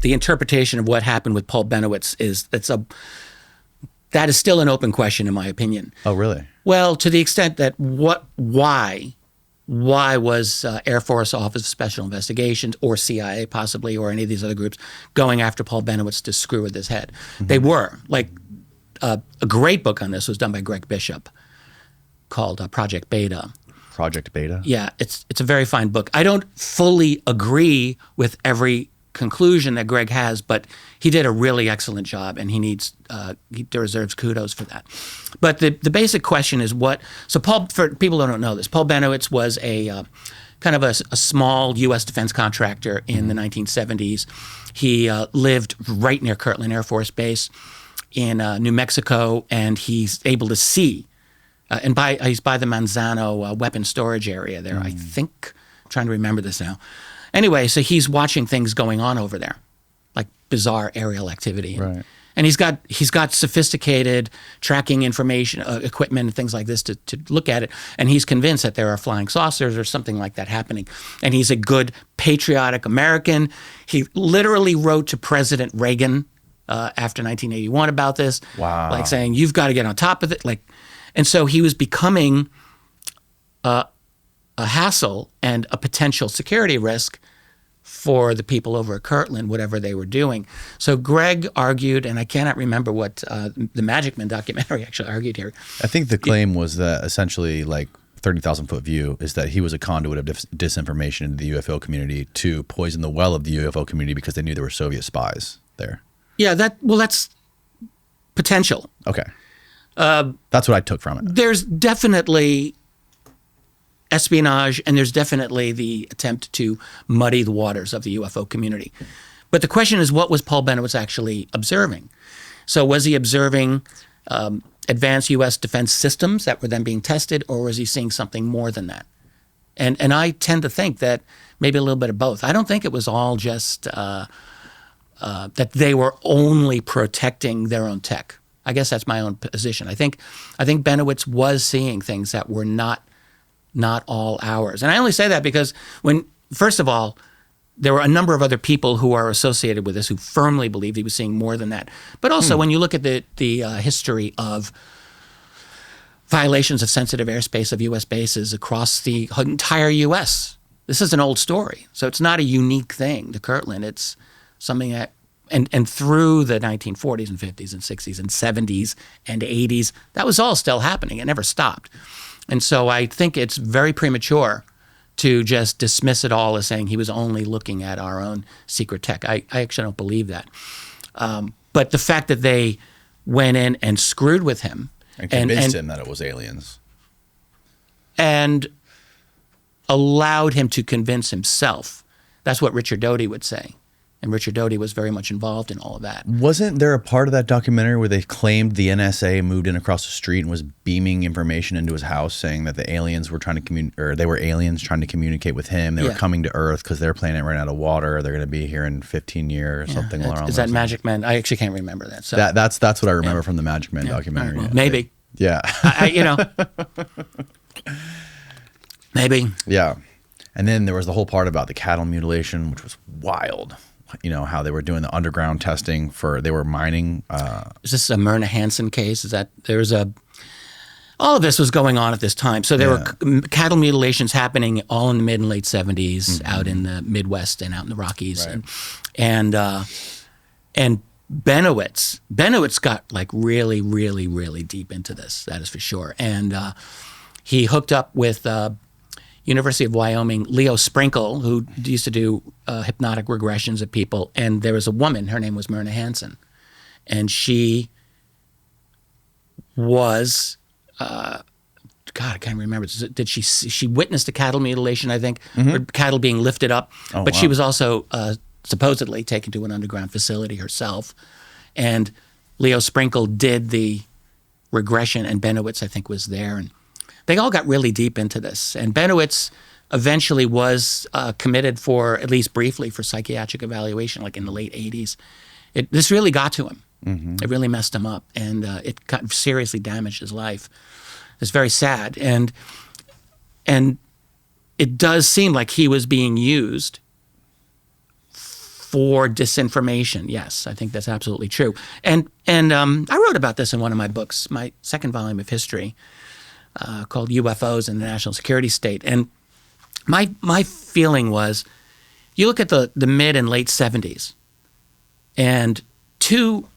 the interpretation of what happened with Paul Bennewitz that is still an open question, in my opinion. Oh, really? Well, to the extent that why was Air Force Office of Special Investigations or CIA possibly or any of these other groups going after Paul Bennewitz to screw with his head? Mm-hmm. They were. Like a great book on this was done by Greg Bishop called Project Beta. Project Beta? Yeah, it's a very fine book. I don't fully agree with every conclusion that Greg has, but he did a really excellent job, and he deserves kudos for that. But the basic question is so Paul, for people who don't know this, Paul Bennewitz was a kind of a small U.S. defense contractor in the 1970s. He lived right near Kirtland Air Force Base in New Mexico, and he's able to see, he's by the Manzano weapon storage area there, I think. I'm trying to remember this now. Anyway, so he's watching things going on over there, like bizarre aerial activity. Right. And he's got sophisticated tracking information equipment and things like this to look at it. And he's convinced that there are flying saucers or something like that happening. And he's a good patriotic American. He literally wrote to President Reagan after 1981 about this. Wow. Like saying, you've got to get on top of it. And so he was becoming a hassle and a potential security risk for the people over at Kirtland, whatever they were doing. So Greg argued, and I cannot remember what the Magic Man documentary actually argued here. I think the claim was that essentially, like 30,000-foot view, is that he was a conduit of disinformation into the UFO community to poison the well of the UFO community because they knew there were Soviet spies there. Yeah, that's potential. Okay. That's what I took from it. There's definitely espionage, and there's definitely the attempt to muddy the waters of the UFO community. But the question is, what was Paul Bennewitz actually observing? So was he observing advanced U.S. defense systems that were then being tested, or was he seeing something more than that? And I tend to think that maybe a little bit of both. I don't think it was all just that they were only protecting their own tech. I guess that's my own position. I think Bennewitz was seeing things that were not all ours. And I only say that because first of all, there were a number of other people who are associated with this who firmly believed he was seeing more than that. But also when you look at the history of violations of sensitive airspace of U.S. bases across the entire U.S., this is an old story. So it's not a unique thing to Kirtland. It's something that, and through the 1940s and 50s and 60s and 70s and 80s, that was all still happening. It never stopped. And so I think it's very premature to just dismiss it all as saying he was only looking at our own secret tech. I actually don't believe that. But the fact that they went in and screwed with him. And convinced him that it was aliens. And allowed him to convince himself. That's what Richard Doty would say. And Richard Doty was very much involved in all of that. Wasn't there a part of that documentary where they claimed the NSA moved in across the street and was beaming information into his house, saying that the aliens were trying to they were aliens trying to communicate with him. They were coming to Earth because their planet ran out of water. They're going to be here in 15 years, something along those lines. Is that Magic Man? I actually can't remember that. So that's what I remember from the Magic Man documentary. Right, well, maybe. Yeah. Maybe. Yeah. And then there was the whole part about the cattle mutilation, which was wild. You know, how they were doing the underground testing they were mining. Is this a Myrna Hansen case? All of this was going on at this time. So there were cattle mutilations happening all in the mid and late 70s out in the Midwest and out in the Rockies. Right. And Bennewitz got like really, really, really deep into this, that is for sure. And he hooked up with University of Wyoming, Leo Sprinkle, who used to do hypnotic regressions of people. And there was a woman, her name was Myrna Hansen. And she was, God, I can't remember. She witnessed a cattle mutilation, I think, or cattle being lifted up. Oh, but she was also supposedly taken to an underground facility herself. And Leo Sprinkle did the regression, and Bennewitz, I think, was there. And they all got really deep into this. And Bennewitz eventually was committed for, at least briefly, for psychiatric evaluation, like in the late 80s. This really got to him. It really messed him up. And it seriously damaged his life. It's very sad. And it does seem like he was being used for disinformation. Yes, I think that's absolutely true. And I wrote about this in one of my books, my second volume of history, called UFOs and the National Security State. And my feeling was, you look at the mid and late 70s, and two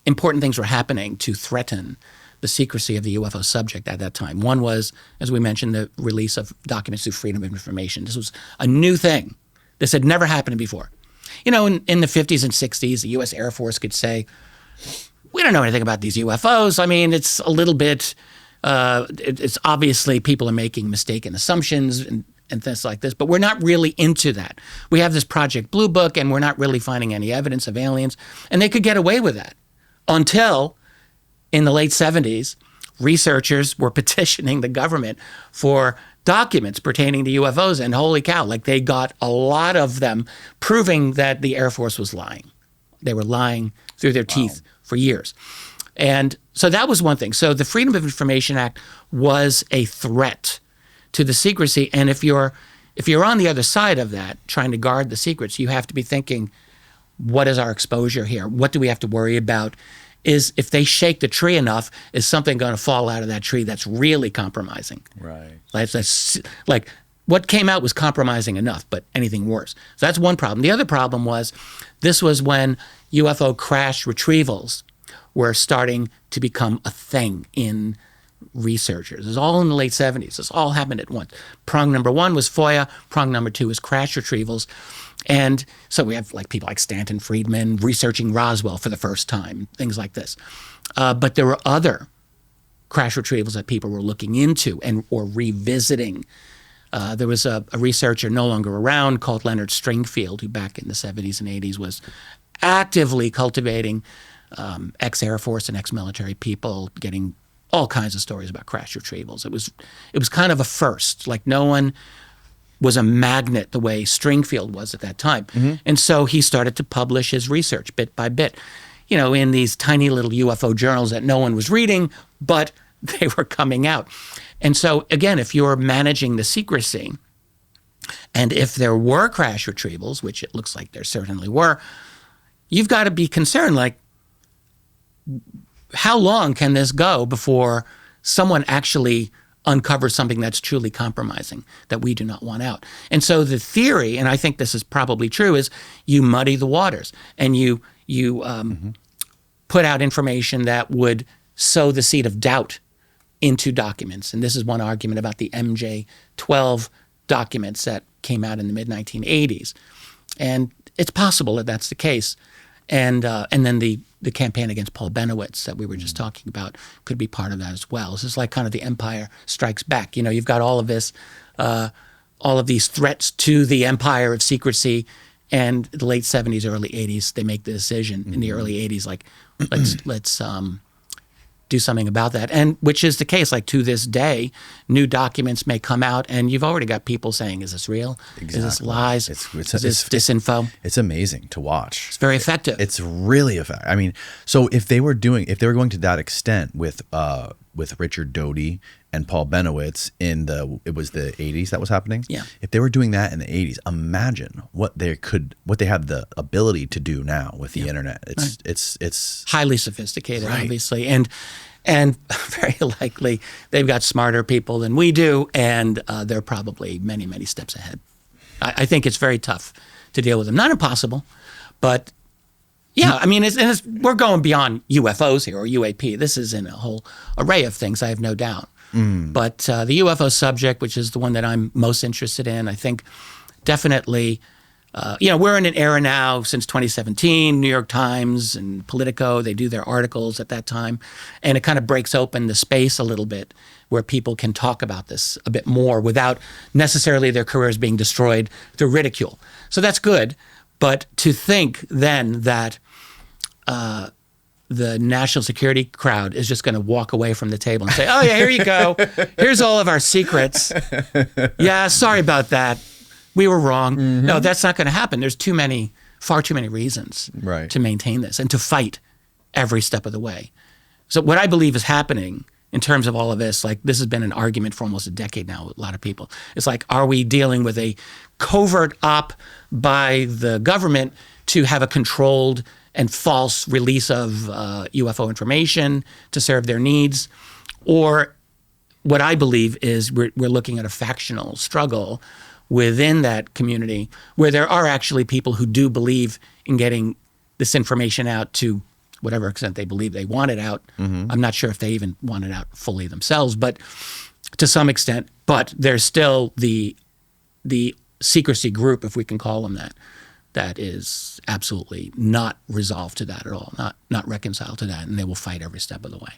important things were happening to threaten the secrecy of the UFO subject at that time. One was, as we mentioned, the release of documents through freedom of information. This was a new thing. This had never happened before. In the 50s and 60s, the U.S. Air Force could say, we don't know anything about these UFOs. I mean, it's a little bit, it's obviously people are making mistaken assumptions and things like this, but we're not really into that. We have this Project Blue Book, and we're not really finding any evidence of aliens. And they could get away with that until in the late 70s, researchers were petitioning the government for documents pertaining to UFOs, and holy cow, they got a lot of them proving that the Air Force was lying. They were lying through their teeth for years. And so that was one thing. So the Freedom of Information Act was a threat to the secrecy. And if you're on the other side of that, trying to guard the secrets, you have to be thinking, what is our exposure here? What do we have to worry about? Is if they shake the tree enough, is something going to fall out of that tree that's really compromising? Right. Like what came out was compromising enough, but anything worse. So that's one problem. The other problem was, this was when UFO crash retrievals were starting to become a thing in researchers. It was all in the late 70s. This all happened at once. Prong number one was FOIA. Prong number two was crash retrievals. And so we have people like Stanton Friedman researching Roswell for the first time, things like this. But there were other crash retrievals that people were looking into or revisiting. There was a researcher no longer around called Leonard Stringfield, who back in the 70s and 80s was actively cultivating ex-Air Force and ex-military people, getting all kinds of stories about crash retrievals. It was kind of a first. No one was a magnet the way Stringfield was at that time. Mm-hmm. And so he started to publish his research bit by bit, in these tiny little UFO journals that no one was reading, but they were coming out. And so, again, if you're managing the secrecy, and if there were crash retrievals, which it looks like there certainly were, you've got to be concerned, how long can this go before someone actually uncovers something that's truly compromising that we do not want out? And so the theory, and I think this is probably true, is you muddy the waters and you put out information that would sow the seed of doubt into documents. And this is one argument about the MJ-12 documents that came out in the mid-1980s. And it's possible that that's the case. And then the campaign against Paul Bennewitz that we were just talking about could be part of that as well. This is kind of the Empire Strikes Back. You've got all of this, all of these threats to the empire of secrecy, and the late 70s, early 80s, they make the decision in the early 80s, let's do something about that. And which is the case, to this day, new documents may come out and you've already got people saying, is this real? Exactly. Is this lies? Is this disinfo? It's amazing to watch. It's very effective. It's really effective. I mean, so if they were going to that extent with Richard Dolan and Paul Bennewitz it was the 80s that was happening. Yeah. If they were doing that in the 80s, imagine what they have the ability to do now with the internet. It's highly sophisticated, obviously, and very likely they've got smarter people than we do, and they're probably many, many steps ahead. I think it's very tough to deal with them. Not impossible, but yeah, I mean, we're going beyond UFOs here or UAP. This is in a whole array of things, I have no doubt. But the UFO subject, which is the one that I'm most interested in, I think definitely, we're in an era now since 2017, New York Times and Politico, they do their articles at that time, and it kind of breaks open the space a little bit where people can talk about this a bit more without necessarily their careers being destroyed through ridicule. So that's good. But to think then that the national security crowd is just going to walk away from the table and say, oh, yeah, here you go. Here's all of our secrets. Yeah, sorry about that. We were wrong. Mm-hmm. No, that's not going to happen. There's far too many reasons to maintain this and to fight every step of the way. So what I believe is happening in terms of all of this, this has been an argument for almost a decade now with a lot of people. It's are we dealing with a covert op by the government to have a controlled and false release of UFO information to serve their needs, or what I believe is we're looking at a factional struggle within that community where there are actually people who do believe in getting this information out to whatever extent they believe they want it out. I'm not sure if they even want it out fully themselves, but to some extent. But there's still the secrecy group, if we can call them that, that is absolutely not resolved to that at all, not reconciled to that, and they will fight every step of the way.